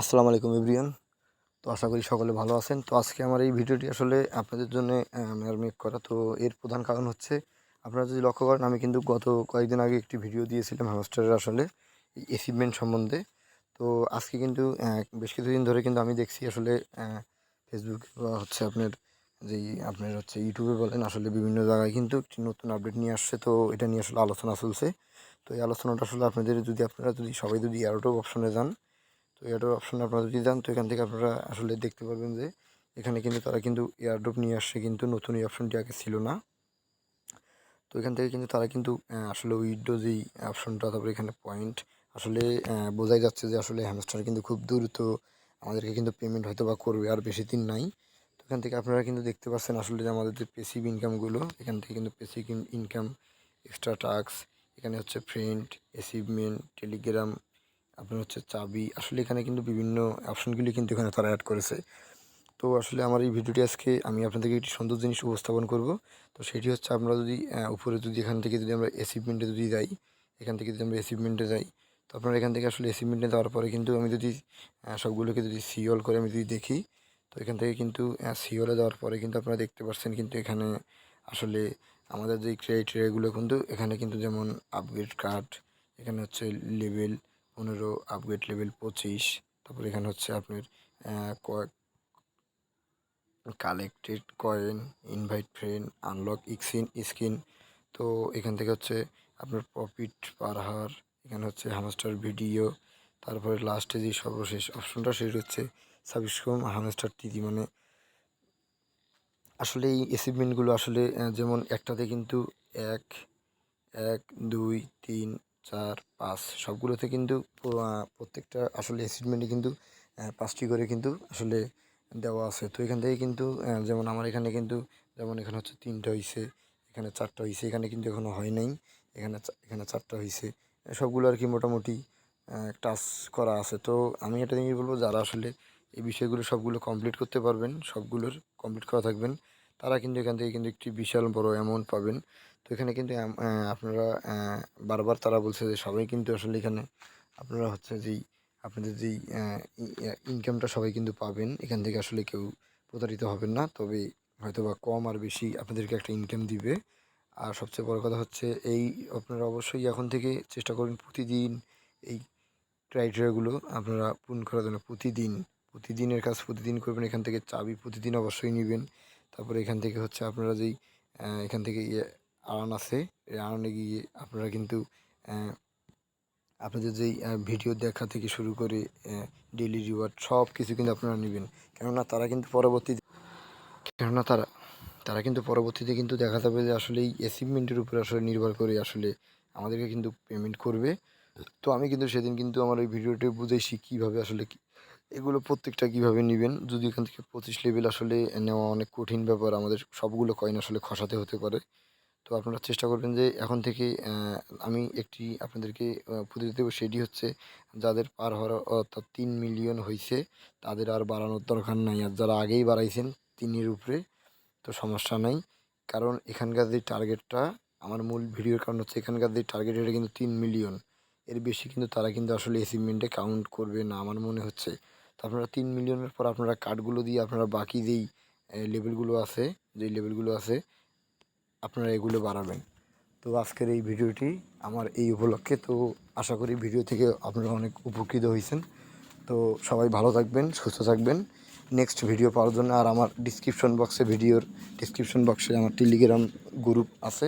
আসসালামু আলাইকুম এভরিওয়ান। তো আশা করি সকলে ভালো আছেন। তো আজকে আমার এই ভিডিওটি আসলে আপনাদের জন্য মেক করা। তো এর প্রধান কারণ হচ্ছে, আপনারা যদি লক্ষ্য করেন, আমি কিন্তু গত কয়েকদিন আগে একটি ভিডিও দিয়েছিলাম হ্যামস্টারের আসলে এই অ্যাচিভমেন্ট সম্বন্ধে। তো আজকে কিন্তু বেশ কিছুদিন ধরে কিন্তু আমি দেখছি আসলে ফেসবুক বা হচ্ছে আপনার হচ্ছে ইউটিউবে বলেন, আসলে বিভিন্ন জায়গায় কিন্তু একটি নতুন আপডেট নিয়ে আসছে। তো এটা নিয়ে আসলে আলোচনা চলছে। তো এই আলোচনাটা আসলে আপনারা যদি সবাই যদি এয়ারড্রপ অপশনে যান, তো এয়ারড্রপ অপশনে আপনারা যদি যান, তো এখান থেকে আপনারা আসলে দেখতে পারবেন যে এখানে কিন্তু তারা কিন্তু এয়ারড্রপ নিয়ে আসছে, কিন্তু নতুন এই অপশনটি আগে ছিল না। তো এখান থেকে কিন্তু তারা কিন্তু আসলে উইথড্র যেই অপশনটা, তারপরে এখানে পয়েন্ট আসলে বোঝাই যাচ্ছে যে আসলে হ্যামস্টার কিন্তু খুব দ্রুত আমাদেরকে কিন্তু পেমেন্ট হয়তো বা করবে, আর বেশি দিন নাই। তো এখান থেকে আপনারা কিন্তু দেখতে পাচ্ছেন আসলে যে আমাদের যে পেসিভ ইনকামগুলো, এখান থেকে কিন্তু পেসিভ ইনকাম, এক্সট্রা টাস্ক, এখানে হচ্ছে ফ্রেন্ড, অ্যাচিভমেন্ট, টেলিগ্রাম, আপনার হচ্ছে চাবি, আসলে এখানে কিন্তু বিভিন্ন অপশনগুলি কিন্তু এখানে তারা অ্যাড করেছে। তো আসলে আমার এই ভিডিওটি আজকে আমি আপনাদেরকে একটি সুন্দর জিনিস উপস্থাপন করব। তো সেটি হচ্ছে, আমরা যদি উপরে যদি এখান থেকে যদি আমরা অ্যাচিভমেন্টে যদি যাই, এখান থেকে যদি আমরা অ্যাচিভমেন্টে যাই, তো আপনারা এখান থেকে আসলে অ্যাচিভমেন্টে যাওয়ার পরে কিন্তু আমি যদি সবগুলোকে যদি সিওল করে আমি যদি দেখি, তো এখান থেকে কিন্তু সিওলে দেওয়ার পরে কিন্তু আপনারা দেখতে পাচ্ছেন কিন্তু এখানে আসলে আমাদের যে ক্রাইটেরিয়াগুলো কিন্তু এখানে কিন্তু, যেমন আপগ্রেড কার্ড, এখানে হচ্ছে লেভেল 15, আপগ্রেড লেভেল 25, তারপর এখানে হচ্ছে আপনার collected coin, invite friend, unlock skin. তো এখান থেকে হচ্ছে আপনার প্রফিট পার হাওয়ার, এখানে হচ্ছে হ্যামস্টার ভিডিও, তারপরে লাস্টে যে সর্বশেষ অপশনটা সেটা হচ্ছে সাবস্ক্রাইব হ্যামস্টার টিভি। মানে আসলে এই অ্যাচিভমেন্টগুলো আসলে যেমন একটাতে কিন্তু এক এক দুই তিন চার পাঁচ সবগুলোতে কিন্তু প্রত্যেকটা আসলে অ্যাচিভমেন্টে কিন্তু 5টি করে কিন্তু আসলে দেওয়া আছে। তো এখান থেকে কিন্তু যেমন আমার এখানে কিন্তু, যেমন এখানে হচ্ছে 3টা হয়েছে, এখানে 4টা হয়েছে, এখানে কিন্তু এখনও হয় নাই, এখানে 4টা হয়েছে। সবগুলো আর কি মোটামুটি টাচ করা আছে। তো আমি এটা নিয়ে বলবো, যারা আসলে এই বিষয়গুলো সবগুলো কমপ্লিট করতে পারবেন, সবগুলোর কমপ্লিট করা থাকবেন, তারা কিন্তু এখান থেকে কিন্তু একটি বিশাল বড় অ্যামাউন্ট পাবেন। তো এখানে কিন্তু আপনারা বারবার তারা বলছে যে সবাই কিন্তু আসলে এখানে আপনারা হচ্ছে যেই আপনাদের যেই ইনকামটা সবাই কিন্তু পাবেন, এখান থেকে আসলে কেউ প্রতারিত হবেন না। তবে হয়তো বা কম আর বেশি আপনাদেরকে একটা ইনকাম দিবে। আর সবচেয়ে বড় কথা হচ্ছে, এই আপনারা অবশ্যই এখন থেকে চেষ্টা করুন প্রতিদিন এই ক্রাইটেরিয়াগুলো আপনারা পূরণ করার জন্য। প্রতিদিনের কাজ প্রতিদিন করবেন। এখান থেকে চাবি প্রতিদিন অবশ্যই নেবেন। তারপরে এখান থেকে হচ্ছে আপনারা যেই এখান থেকে আর্ন আছে, এই আর্নে গিয়ে আপনারা কিন্তু আপনাদের যেই ভিডিও দেখা থেকে শুরু করে ডেইলি রিওয়ার্ড সব কিছু কিন্তু আপনারা নেবেন। কেননা তারা কিন্তু পরবর্তীতে কেননা তারা তারা কিন্তু পরবর্তীতে কিন্তু দেখা যাবে যে আসলে এই অ্যাচিভমেন্টের উপরে আসলে নির্ভর করে আসলে আমাদেরকে কিন্তু পেমেন্ট করবে। তো আমি কিন্তু সেদিন কিন্তু আমার ওই ভিডিওতে বুঝাইছি কীভাবে আসলে এগুলো প্রত্যেকটা কীভাবে নেবেন। যদি এখান থেকে 25 লেভেল আসলে নেওয়া অনেক কঠিন ব্যাপার, আমাদের সবগুলো কয়েন আসলে খসাতে হতে পারে। তো আপনারা চেষ্টা করবেন যে এখন থেকে আমি একটি আপনাদেরকে উপদেশ দেবো, সেটি হচ্ছে, যাদের পার হওয়ার অর্থাৎ 3 মিলিয়ন হয়েছে, তাদের আর বাড়ানোর দরকার নাই। আর যারা আগেই বাড়াইছেন 3-এর উপরে, তো সমস্যা নাই। কারণ এখানকার যে টার্গেটটা, আমার মূল ভিডিওর কারণ হচ্ছে এখানকার যে টার্গেট, এটা কিন্তু 3 মিলিয়ন। এর বেশি কিন্তু তারা কিন্তু আসলে অ্যাচিভমেন্টে কাউন্ট করবে না আমার মনে হচ্ছে। তো আপনারা 3 মিলিয়নের পর আপনারা কার্ডগুলো দিয়ে আপনারা বাকি যেই লেভেলগুলো আছে আপনারা এগুলো বাড়াবেন। তো আজকের এই ভিডিওটি আমার এই উপলক্ষে। তো আশা করি ভিডিও থেকে আপনারা অনেক উপকৃত হয়েছেন। তো সবাই ভালো থাকবেন, সুস্থ থাকবেন। নেক্সট ভিডিও পাওয়ার জন্য আর আমার ডিসক্রিপশন বক্সে আমার টেলিগ্রাম গ্রুপ আছে,